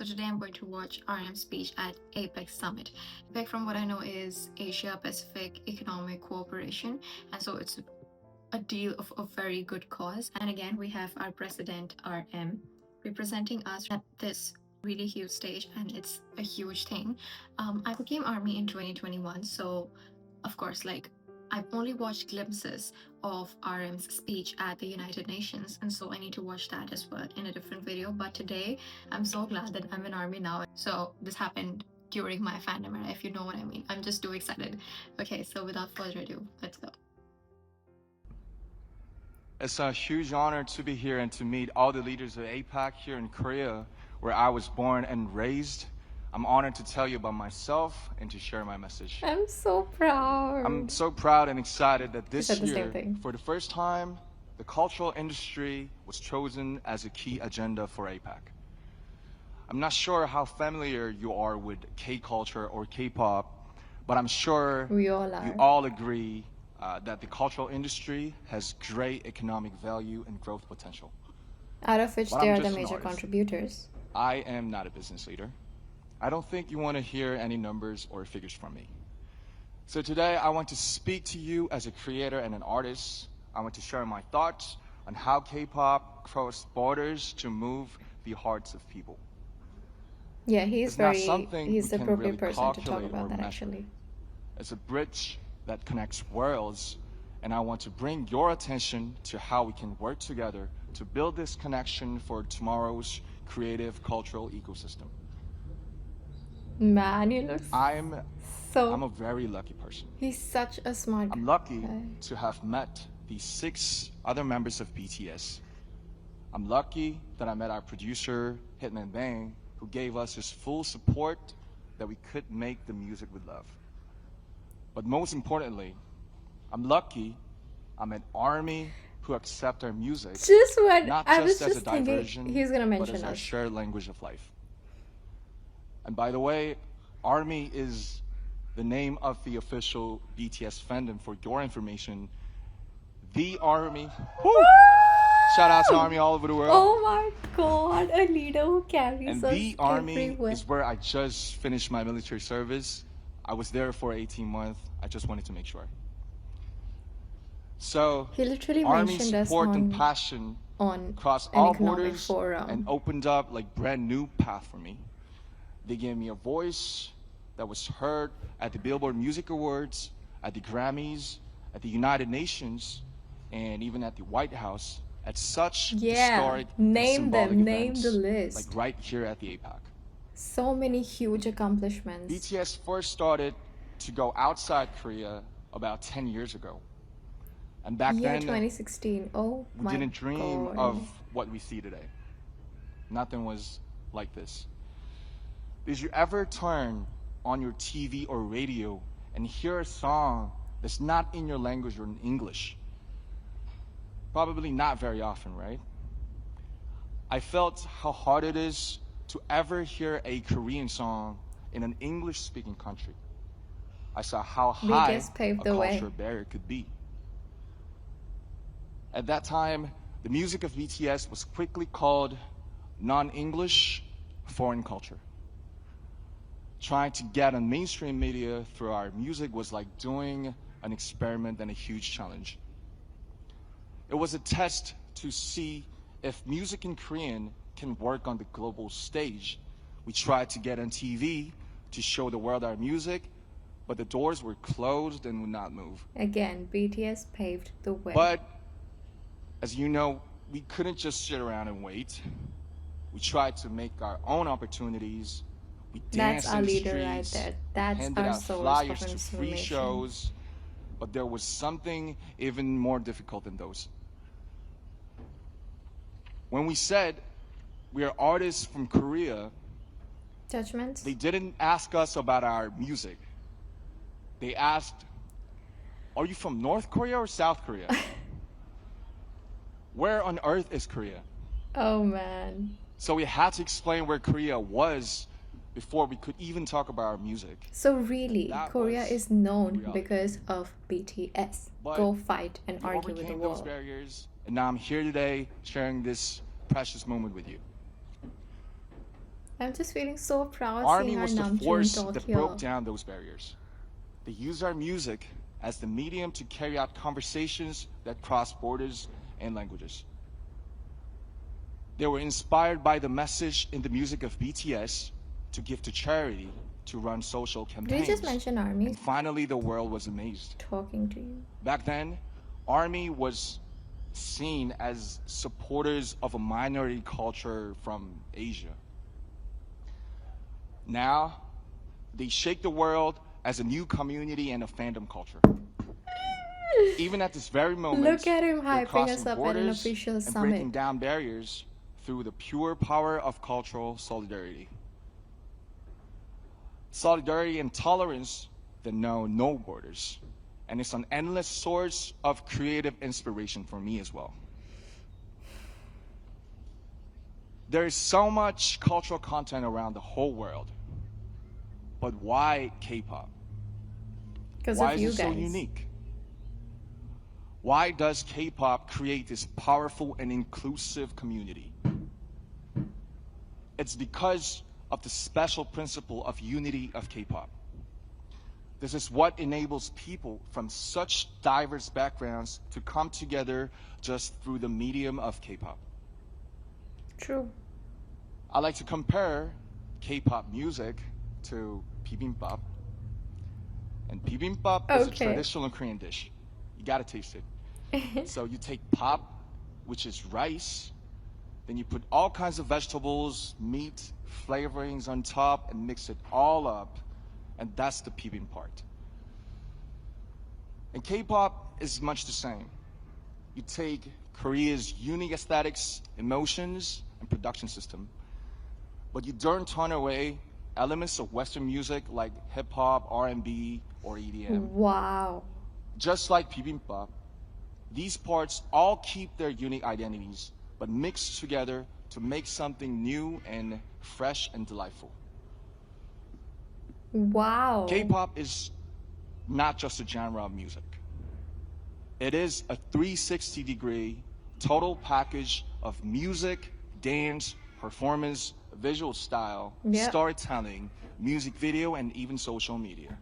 So today I'm going to watch RM's speech at APEC Summit. APEC, from what I know, is Asia Pacific Economic Cooperation, and so it's a deal of a very good cause. And again, we have our president RM representing us at this really huge stage, and it's a huge thing. I became Army in 2021, so of course, I've only watched glimpses of RM's speech at the United Nations, and so I need to watch that as well in a different video. But today, I'm so glad that I'm in Army now. So this happened during my fandom era, if you know what I mean. I'm just too excited. Okay, so without further ado, let's go. It's a huge honor to be here and to meet all the leaders of APEC here in Korea, where I was born and raised. I'm honored to tell you about myself and to share my message. I'm so proud. I'm so proud and excited that this said the same year, thing. for the first time, the cultural industry was chosen as a key agenda for APEC. I'm not sure how familiar you are with K-culture or K-pop, but I'm sure We all are. you all agree that the cultural industry has great economic value and growth potential. Out of which But they I'm are the just an major artist. contributors. I am not a business leader. I don't think you want to hear any numbers or figures from me. So today I want to speak to you as a creator and an artist. I want to share my thoughts on how K-pop crossed borders to move the hearts of people. Yeah, he's It's not something he's we the can appropriate really person to talk calculate about or that measure. actually. It's a bridge that connects worlds, and I want to bring your attention to how we can work together to build this connection for tomorrow's creative cultural ecosystem. Man, he looks I'm so a very lucky person. he's such a smart I'm lucky guy. to have met the 6 other members of BTS. I'm lucky that I met our producer, Hitman Bang, who gave us his full support that we could make the music with love. But most importantly, I'm lucky I'm an army who accept our music, Just what not I just was as just a thinking diversion, he's gonna but mention as our us. shared language of life. And by the way, Army is the name of the official BTS fandom. For your information, the Army. Woo! Shout out to Army all over the world. Oh my god, a leader who carries And us the Army everywhere. is where I just finished my military service. I was there for 18 months. I just wanted to make sure. So, He literally Army mentioned us support and on passion an crossed all economic borders forum. and opened up like brand new path for me. They gave me a voice that was heard at the Billboard Music Awards, at the Grammys, at the United Nations, and even at the White House, at such Yeah, historic and name symbolic them, name events, the list. like right here at the APEC. So many huge accomplishments. BTS first started to go outside Korea about 10 years ago. And back Year then, 2016. Oh we my didn't dream god. of what we see today. Nothing was like this. Did you ever turn on your TV or radio and hear a song that's not in your language or in English? Probably not very often, right? I felt how hard it is to ever hear a Korean song in an English-speaking country. I saw how high BTS paved a the way. cultural barrier could be. At that time, the music of BTS was quickly called non-English foreign culture. Trying to get on mainstream media through our music was like doing an experiment and a huge challenge. It was a test to see if music in Korean can work on the global stage. We tried to get on TV to show the world our music, but the doors were closed and would not move. Again, BTS paved the way. But as you know, we couldn't just sit around and wait. We tried to make our own opportunities. We That's danced our in the leader right streets, there. That's handed our out source flyers of to free information. shows, but there was something even more difficult than those. When we said we are artists from Korea, Judgments? they didn't ask us about our music. They asked, are you from North Korea or South Korea? Where on earth is Korea? Oh man. So we had to explain where Korea was before we could even talk about our music. So really, That Korea was is known reality. because of BTS. But Go fight and We argue with the overcame those world. barriers, and now I'm here today sharing this precious moment with you. I'm just feeling so proud Army seeing our was the Namjoon force talk that here. broke down those barriers. They used our music as the medium to carry out conversations that cross borders and languages. They were inspired by the message in the music of BTS to give to charity, to run social Did you just campaigns. mention Army And finally, the world was amazed. talking to you? Back then, Army was seen as supporters of a minority culture from Asia. Now, they shake the world as a new community and a fandom culture. Even at this very moment, Look at him they're hyping crossing us up at an borders official and breaking summit. down barriers through the pure power of cultural solidarity. Solidarity and tolerance that know no borders. And it's an endless source of creative inspiration for me as well. There is so much cultural content around the whole world. But why K-pop? Because Why of is you it so guys. unique? Why does K-pop create this powerful and inclusive community? It's because of the special principle of unity of K-pop. This is what enables people from such diverse backgrounds to come together just through the medium of K-pop. True. I like to compare K-pop music to bibimbap. And bibimbap is a Okay. traditional Korean dish. You gotta taste it. So you take pop, which is rice, then you put all kinds of vegetables, meat, flavorings on top, and mix it all up. And that's the bibimbap part. And K-pop is much the same. You take Korea's unique aesthetics, emotions, and production system, but you don't turn away elements of Western music like hip-hop, R&B, or EDM. Wow. Just like bibimbap, these parts all keep their unique identities, but mix together to make something new and fresh and delightful. Wow. K-pop is not just a genre of music. It is a 360-degree total package of music, dance, performance, visual style, Yep. storytelling, music video, and even social media.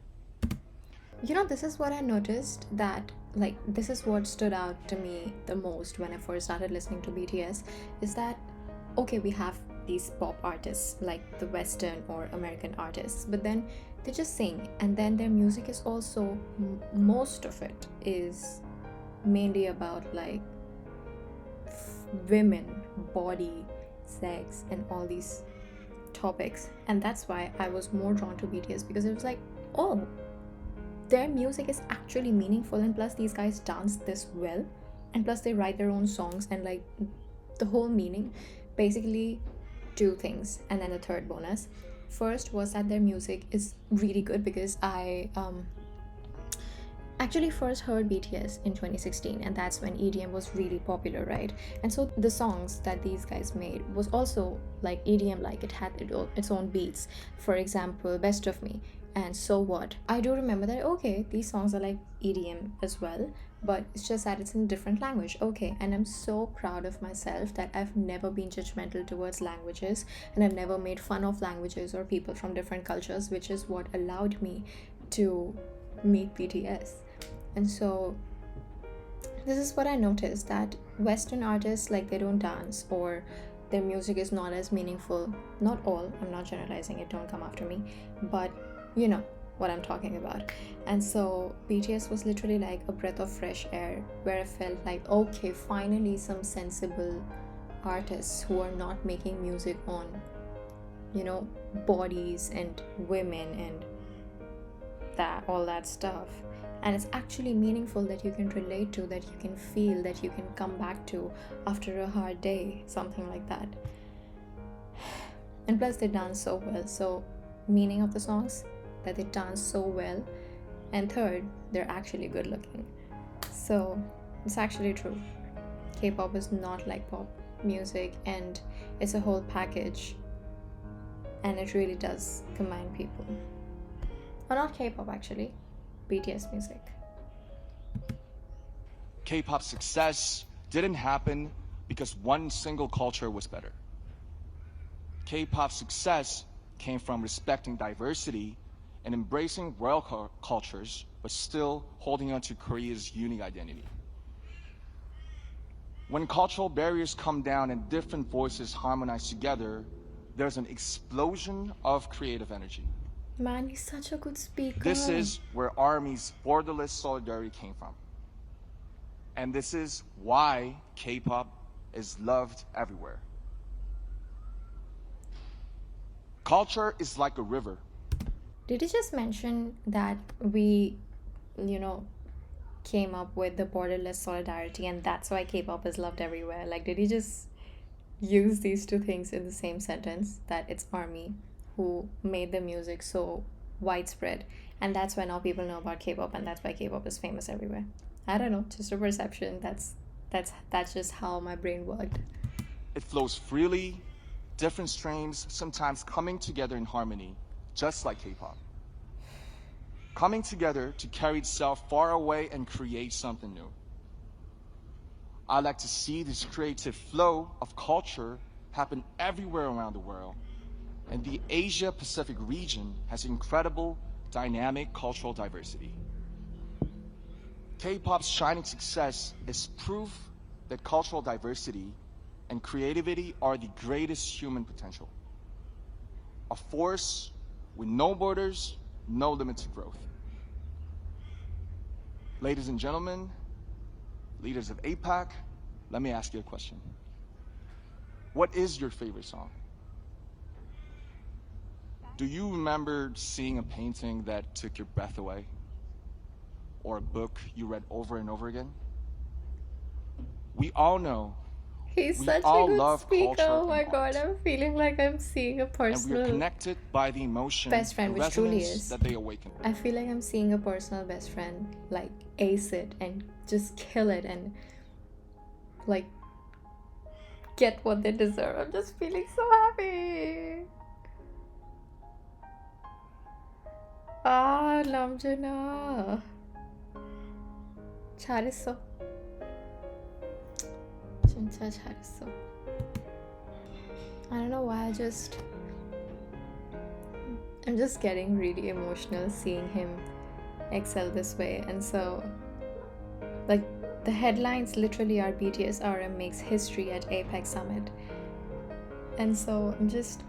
You know, this is what I noticed that, like, this is what stood out to me the most when I first started listening to BTS is that, okay, we have these pop artists like the Western or American artists, but then they just sing, and then their music is also, most of it is mainly about like women, body, sex, and all these topics. And that's why I was more drawn to BTS, because it was like, oh, their music is actually meaningful, and plus these guys dance this well, and plus they write their own songs, and like the whole meaning, basically two things. And then the third bonus, first was that their music is really good, because I actually first heard BTS in 2016, and that's when EDM was really popular, right? And so the songs that these guys made was also like EDM, like it had its own beats. For example, Best of Me and So What. I do remember that, okay, these songs are like EDM as well, but it's just that it's in a different language. Okay, and I'm so proud of myself that I've never been judgmental towards languages, and I've never made fun of languages or people from different cultures, which is what allowed me to meet BTS. And so this is what I noticed, that Western artists, like, they don't dance, or their music is not as meaningful. Not all, I'm not generalizing it, don't come after me, but you know what I'm talking about. And so BTS was literally like a breath of fresh air, where I felt like, okay, finally some sensible artists who are not making music on, you know, bodies and women and that, all that stuff. And it's actually meaningful, that you can relate to, that you can feel, that you can come back to after a hard day, something like that. And plus they dance so well. So meaning of the songs, that they dance so well, and third, they're actually good looking. So it's actually true. K-pop is not like pop music, and it's a whole package, and it really does combine people. Or not K-pop, actually, BTS music. K-pop success didn't happen because one single culture was better. K-pop's success came from respecting diversity and embracing world cultures, but still holding on to Korea's unique identity. When cultural barriers come down and different voices harmonize together, there's an explosion of creative energy. Man, he's such a good speaker. This is where Army's borderless solidarity came from. And this is why K-pop is loved everywhere. Culture is like a river. Did he just mention that we, came up with the borderless solidarity and that's why K-pop is loved everywhere? Like, did he just use these two things in the same sentence, that it's Army who made the music so widespread and that's why now people know about K-pop and that's why K-pop is famous everywhere? I don't know, just a perception. That's just how my brain worked. It flows freely, different strains sometimes coming together in harmony, just like K-pop. Coming together to carry itself far away and create something new. I like to see this creative flow of culture happen everywhere around the world. And the Asia-Pacific region has incredible, dynamic cultural diversity. K-pop's shining success is proof that cultural diversity and creativity are the greatest human potential. A force with no borders, no limit to growth. Ladies and gentlemen, leaders of APEC, let me ask you a question. What is your favorite song? Do you remember seeing a painting that took your breath away? Or a book you read over and over again? We all know. He's We such a all good love speaker. culture Oh my and god, art. I'm feeling like I'm seeing a And we are personal connected by the emotion best friend, and which truly resonance is. that they awaken. I feel like I'm seeing a personal best friend like ace it and just kill it and like get what they deserve. I'm just feeling so happy. Ah, Namjoon. 잘했어. 진짜 잘했어. I don't know why I'm just getting really emotional seeing him excel this way. And so like the headlines literally are BTS RM makes history at APEC Summit. And so I'm just,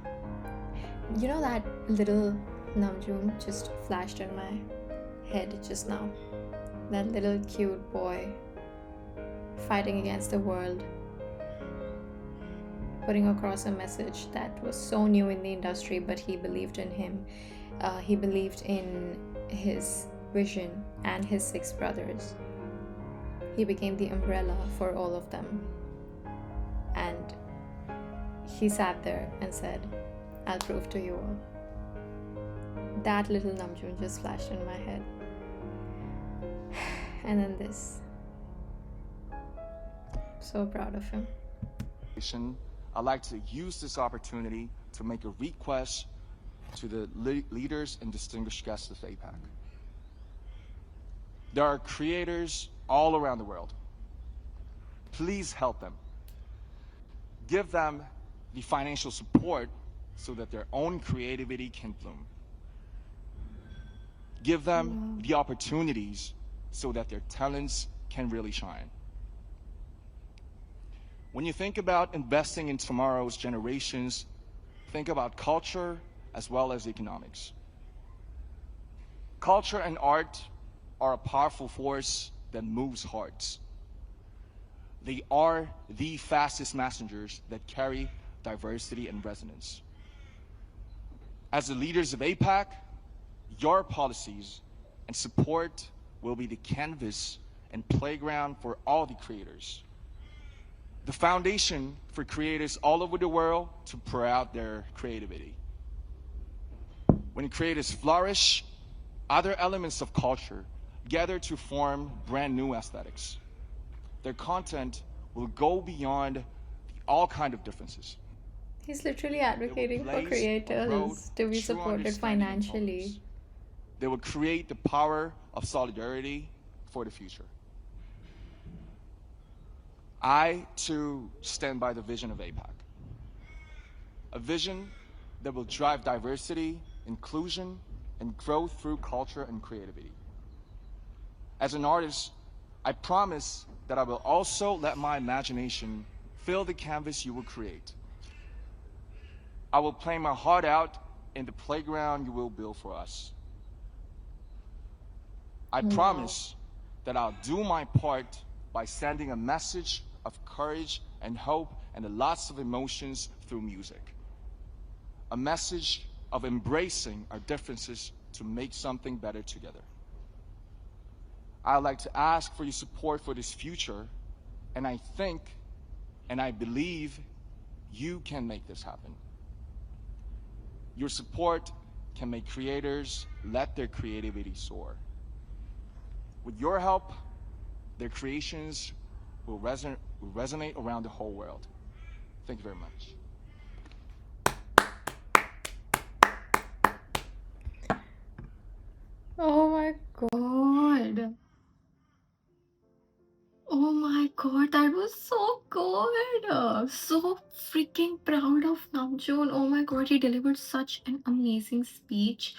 that little Namjoon just flashed in my head just now. That little cute boy fighting against the world, putting across a message that was so new in the industry, but he believed in him. He believed in his vision and his 6 brothers. He became the umbrella for all of them. And he sat there and said, I'll prove to you all. That little Namjoon just flashed in my head. And then this. So proud of him. I'd like to use this opportunity to make a request to the leaders and distinguished guests of APEC. There are creators all around the world. Please help them. Give them the financial support so that their own creativity can bloom. Give them the opportunities so that their talents can really shine. When you think about investing in tomorrow's generations, think about culture as well as economics. Culture and art are a powerful force that moves hearts. They are the fastest messengers that carry diversity and resonance. As the leaders of APEC, your policies and support will be the canvas and playground for all the creators. The foundation for creators all over the world to pour out their creativity. When creators flourish, other elements of culture gather to form brand new aesthetics. Their content will go beyond all kinds of differences. He's literally advocating for creators to be supported financially. They will create the power of solidarity for the future. I, too, stand by the vision of APEC. a vision that will drive diversity, inclusion, and growth through culture and creativity. As an artist, I promise that I will also let my imagination fill the canvas you will create. I will play my heart out in the playground you will build for us. I promise that I'll do my part by sending a message of courage and hope and lots of emotions through music. A message of embracing our differences to make something better together. I'd like to ask for your support for this future, and I think and I believe you can make this happen. Your support can make creators let their creativity soar. With your help, their creations will resonate around the whole world. Thank you very much. Oh my God. Oh my God, that was so good. So freaking proud of Namjoon. Oh my God, he delivered such an amazing speech.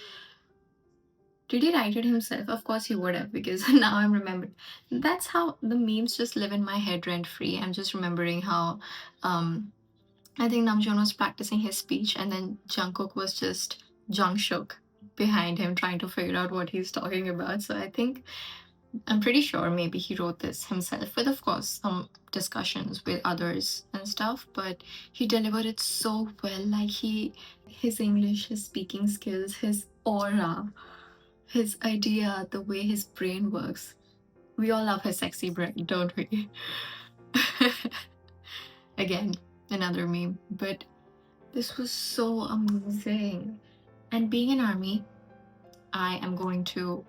Did he write it himself? Of course he would have, because now I'm remembered. That's how the memes just live in my head rent free. I'm just remembering how I think Namjoon was practicing his speech, and then Jungkook was just Jungkook behind him trying to figure out what he's talking about. So I'm pretty sure maybe he wrote this himself, with of course some discussions with others and stuff, but he delivered it so well. Like his English, his speaking skills, his aura, his idea, the way his brain works. We all love his sexy brain, don't we? Again, another meme, but this was so amazing. And being an army, I am going to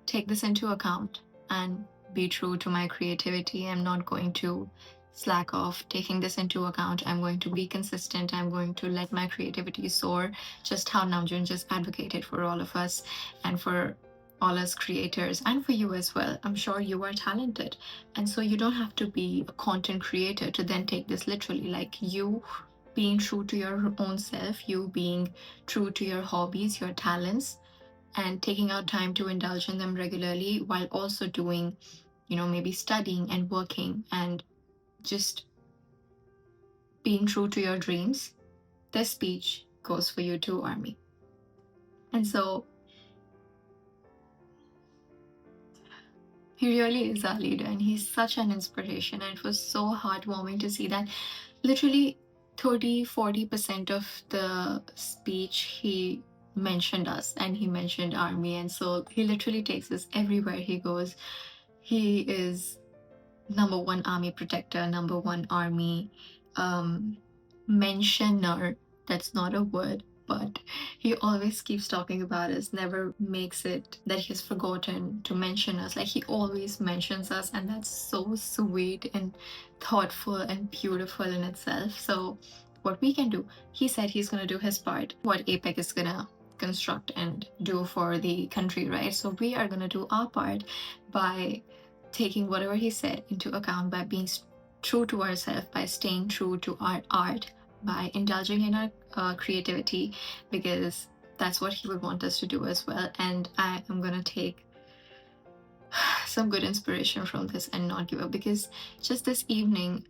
take this into account and be true to my creativity. I'm not going to slack off taking this into account. I'm going to be consistent. I'm going to let my creativity soar, just how Namjoon just advocated for all of us and for all us creators, and for you as well. I'm sure you are talented, and so you don't have to be a content creator to then take this literally. Like, you being true to your own self, you being true to your hobbies, your talents, and taking out time to indulge in them regularly, while also doing, maybe studying and working and just being true to your dreams. This speech goes for you too, Army. And so he really is our leader, and he's such an inspiration. And it was so heartwarming to see that literally 30-40% of the speech he mentioned us, and he mentioned Army. And so he literally takes us everywhere he goes. He is number one Army protector, number one Army mentioner. That's not a word, but he always keeps talking about us, never makes it that he's forgotten to mention us. Like, he always mentions us, and that's so sweet and thoughtful and beautiful in itself. So what we can do, he said he's going to do his part, what APEC is going to construct and do for the country, right? So we are going to do our part by taking whatever he said into account, by being true to ourselves, by staying true to our art, by indulging in our creativity, because that's what he would want us to do as well. And I am going to take some good inspiration from this and not give up, because just this evening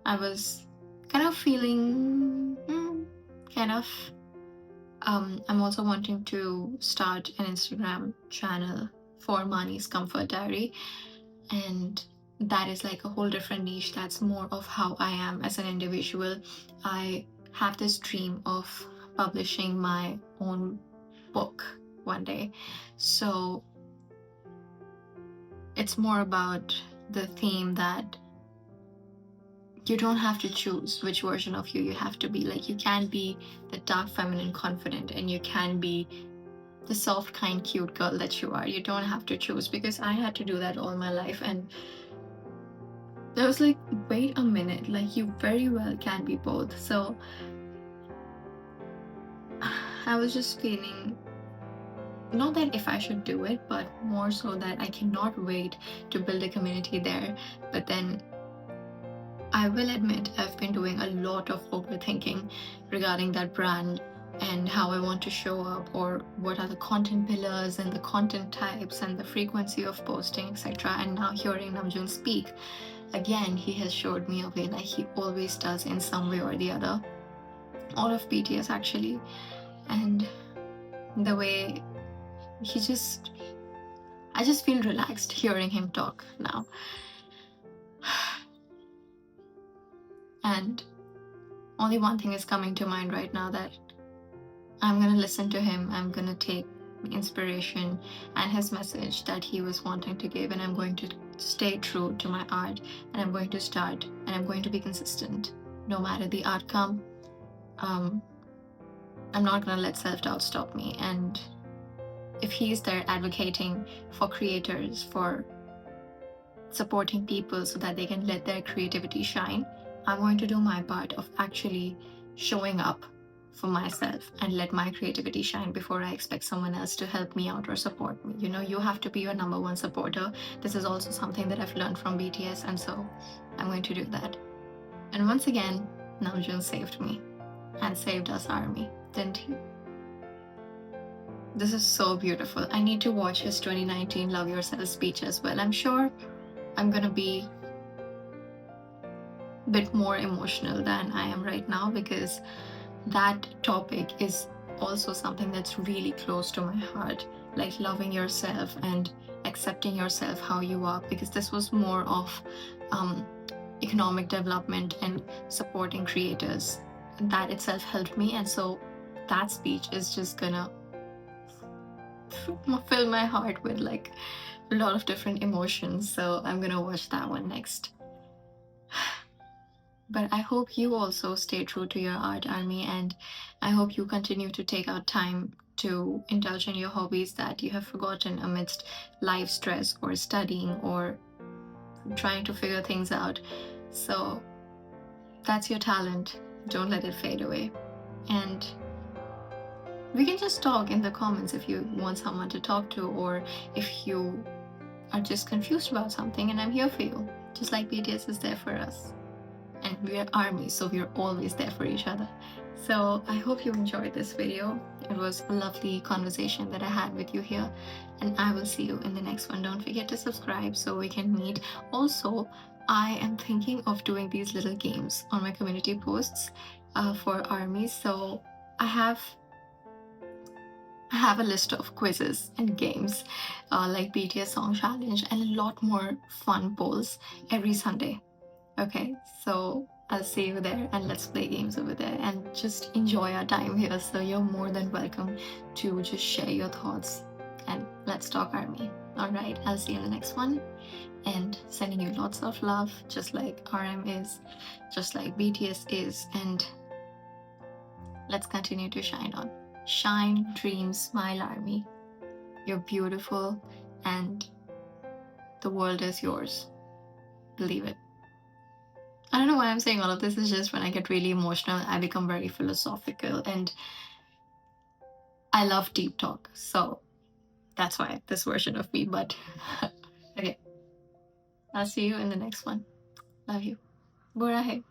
I was kind of feeling I'm also wanting to start an Instagram channel for Mani's Comfort Diary, and that is like a whole different niche. That's more of how I am as an individual. I have this dream of publishing my own book one day. So it's more about the theme that you don't have to choose which version of you have to be. Like, you can be the dark feminine confident, and you can be the soft kind cute girl that you are. You don't have to choose, because I had to do that all my life. And I was like, wait a minute, like, you very well can be both. So I was just feeling, not that if I should do it, but more so that I cannot wait to build a community there. But then I will admit I've been doing a lot of overthinking regarding that brand and how I want to show up, or what are the content pillars and the content types and the frequency of posting, etc. And now hearing Namjoon speak, again, he has showed me a way, like he always does in some way or the other. All of BTS actually. And the way I just feel relaxed hearing him talk now. And only one thing is coming to mind right now, that I'm gonna listen to him, I'm gonna take inspiration and his message that he was wanting to give, and I'm going to stay true to my art, and I'm going to start, and I'm going to be consistent no matter the outcome. I'm not gonna let self-doubt stop me. And if he's there advocating for creators, for supporting people so that they can let their creativity shine, I'm going to do my part of actually showing up for myself and let my creativity shine before I expect someone else to help me out or support me. You know, you have to be your number one supporter. This is also something that I've learned from BTS, and so I'm going to do that. And once again, Namjoon saved me and saved us, ARMY, didn't he? This is so beautiful. I need to watch his 2019 Love Yourself speech as well. I'm sure I'm gonna be a bit more emotional than I am right now, because that topic is also something that's really close to my heart, like loving yourself and accepting yourself how you are, because this was more of economic development and supporting creators. That itself helped me, and so that speech is just gonna fill my heart with like a lot of different emotions. So I'm gonna watch that one next. But I hope you also stay true to your art, ARMY, and I hope you continue to take out time to indulge in your hobbies that you have forgotten amidst life stress or studying or trying to figure things out. So that's your talent. Don't let it fade away. And we can just talk in the comments if you want someone to talk to, or if you are just confused about something, and I'm here for you. Just like BTS is there for us. And we are ARMY, so we're always there for each other. So I hope you enjoyed this video. It was a lovely conversation that I had with you here, and I will see you in the next one. Don't forget to subscribe so we can meet. Also, I am thinking of doing these little games on my community posts for ARMY. So I have a list of quizzes and games like BTS Song Challenge and a lot more fun polls every Sunday. Okay, so I'll see you there, and let's play games over there and just enjoy our time here. So you're more than welcome to just share your thoughts, and let's talk, ARMY. All right, I'll see you in the next one, and sending you lots of love, just like RM is, just like BTS is, and let's continue to shine on. Shine, dream, smile, ARMY. You're beautiful, and the world is yours. Believe it. I don't know why I'm saying all of this. It's just when I get really emotional, I become very philosophical, and I love deep talk. So that's why this version of me, but okay. I'll see you in the next one. Love you. Burahe.